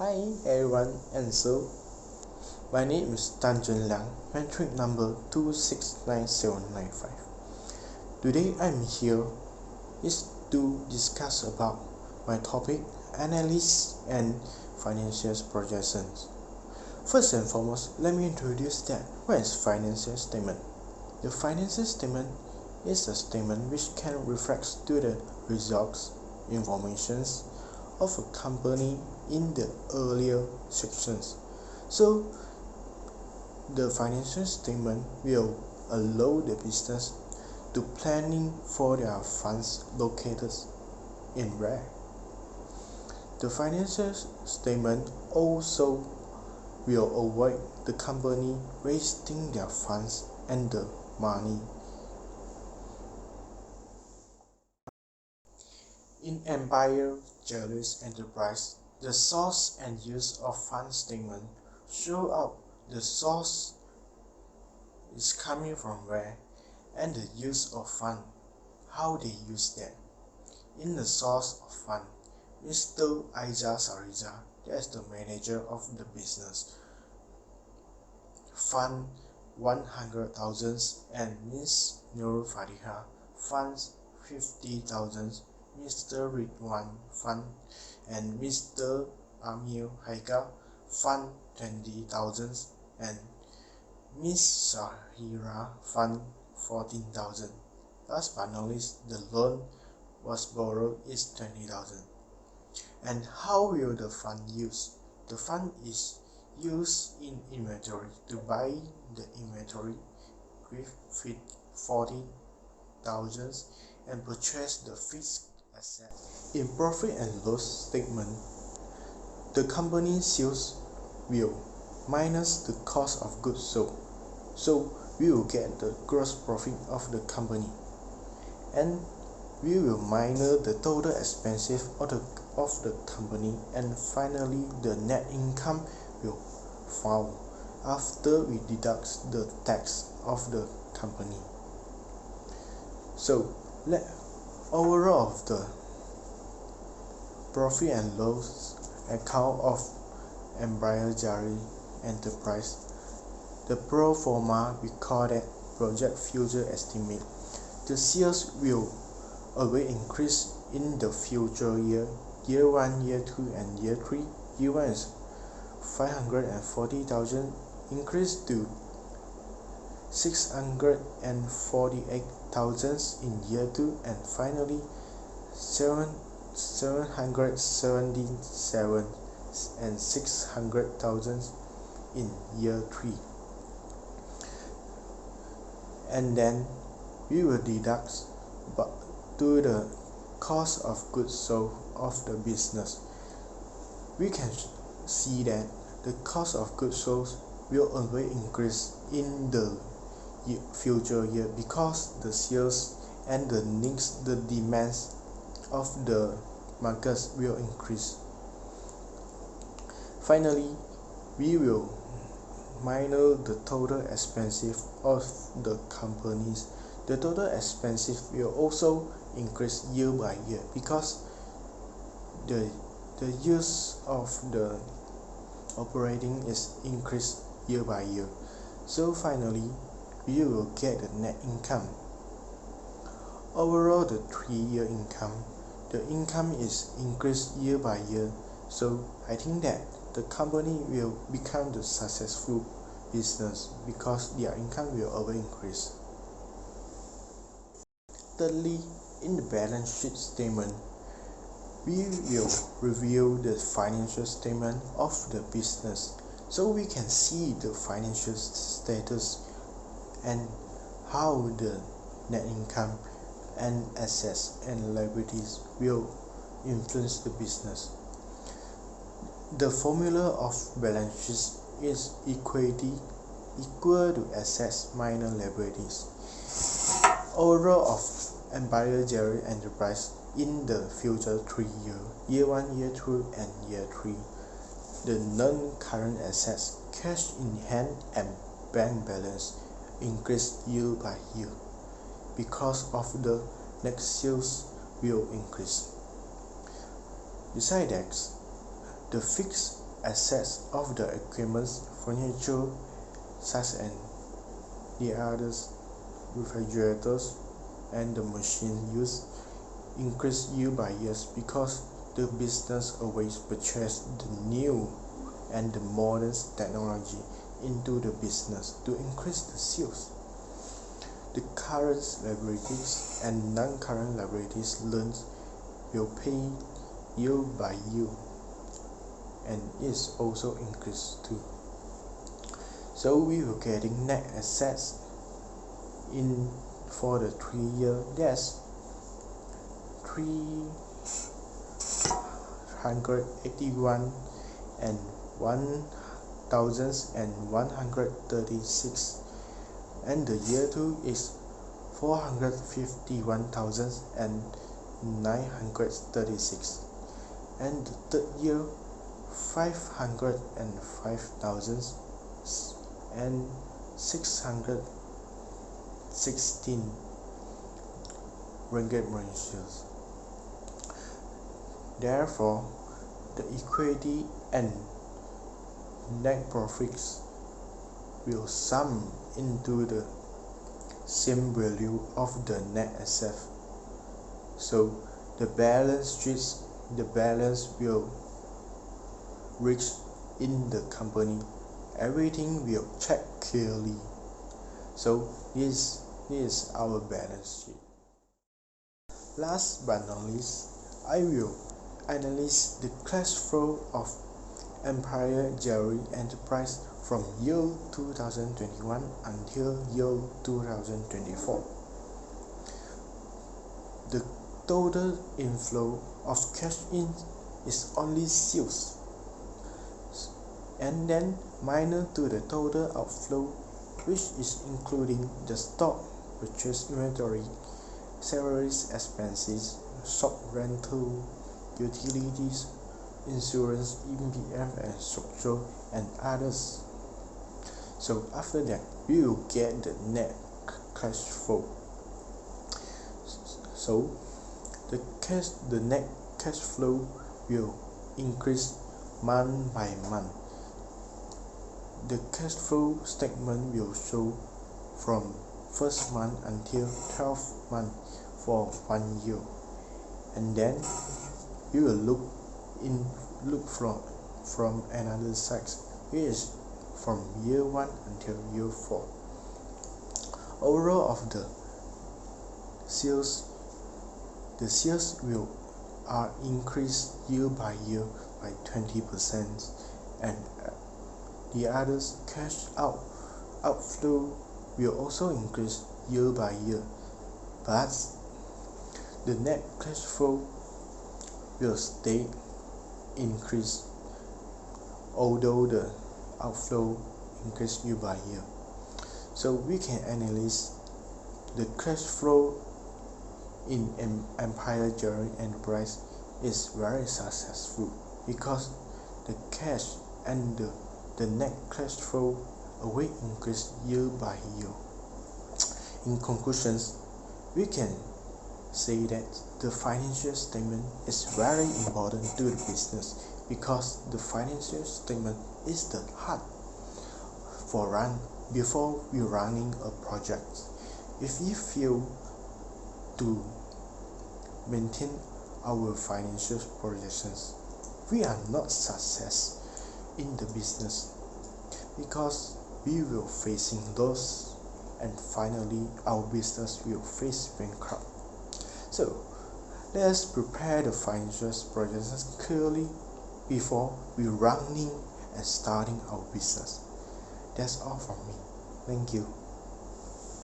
Hi everyone, and so my name is Tan Jun Liang, metric number 2697095. Today I'm here is to discuss about my topic, analysis and financial projections. First and foremost, let me introduce that what is financial statement. The financial statement is a statement which can reflect to the results, informations of a company in the earlier sections. So the financial statement will allow the business to planning for their funds located in where. The financial statement also will avoid the company wasting their funds and the money. In Empire Jewelers Enterprise, the source and use of fund statement show up the source is coming from where and the use of fund, how they use that. In the source of fund, Mr. Aija Sariza, that is the manager of the business, fund 100,000 and Ms. Nur Fadiha funds 50,000. Mr. Ridwan Fund and Mr. Amir Haika Fund 20,000 and Ms. Shahira Fund 14,000. Last but not least, the loan was borrowed is 20,000. And how will the fund use? The fund is used in inventory to buy the inventory with 40,000 and purchase the fixed asset. In profit and loss statement, the company sales will minus the cost of goods sold, so we will get the gross profit of the company, and we will minus the total expenses of the company, and finally the net income will found after we deduct the tax of the company. So overall of the profit and loss account of Empire Jewelers Enterprise, the pro forma we call that project future estimate. The sales will always increase in the future year 1, year 2 and year 3. Year 1 is 540,000 increase to 648,000 in year 2, and finally 777 and 600,000 in year 3. And then we will deduct to the cost of goods sold of the business. We can see that the cost of goods sold will always increase in the future year because the sales and the needs, the demands of the markets will increase. Finally, we will minus the total expenses of the companies. The total expenses will also increase year by year because the use of the operating is increased year by year. So finally, we will get the net income. Overall, the 3-year income, the income is increased year by year. So I think that the company will become the successful business because their income will always increase. Thirdly, in the balance sheet statement, we will review the financial statement of the business so we can see the financial status and how the net income and assets and liabilities will influence the business. The formula of balance sheet is equity equal to assets minus liabilities. Overall of Empire Jewelers Enterprise in the future 3 years, year 1, year 2 and year 3, the non-current assets, cash in hand and bank balance increase year by year because of the net sales will increase. Besides that, the fixed assets of the equipment, furniture, such as the others refrigerators and the machine used increase year by year because the business always purchase the new and the modern technology into the business to increase the sales. The current liabilities and non-current liabilities loans will pay year by year and is also increased too. So we will getting net assets in for the 3 year, that's 381 and 1,136, and the year 2 is 451,936, and the third year 505,616 ringgit Mauritius. Therefore, the equity and net profits will sum into the same value of the net asset. So the balance will reach in the company. Everything will check clearly. So this is our balance sheet. Last but not least, I will analyze the cash flow of Empire Jewelry Enterprise from year 2021 until year 2024. The total inflow of cash in is only sales, and then minus to the total outflow, which is including the stock, purchase inventory, salaries expenses, shop rental, utilities, insurance, EPF and social and others. So after that, we will get the net cash flow. So the net cash flow will increase month by month. The cash flow statement will show from first month until 12th month for 1 year, and then we will look from another side, which is from year 1 until year 4. Overall of the sales will increased year by year by 20%, and the others cash outflow will also increase year by year, but the net cash flow will stay increased although the outflow increase year by year. So we can analyze the cash flow in Empire Jewelry Enterprise is very successful because the cash and the net cash flow always increase year by year. In conclusions, we can say that the financial statement is very important to the business because the financial statement is the heart before we running a project. If we fail to maintain our financial projections, we are not success in the business because we will facing loss, and finally our business will face bankrupt. So let's prepare the financial projections clearly before we running and starting our business. That's all from me. Thank you.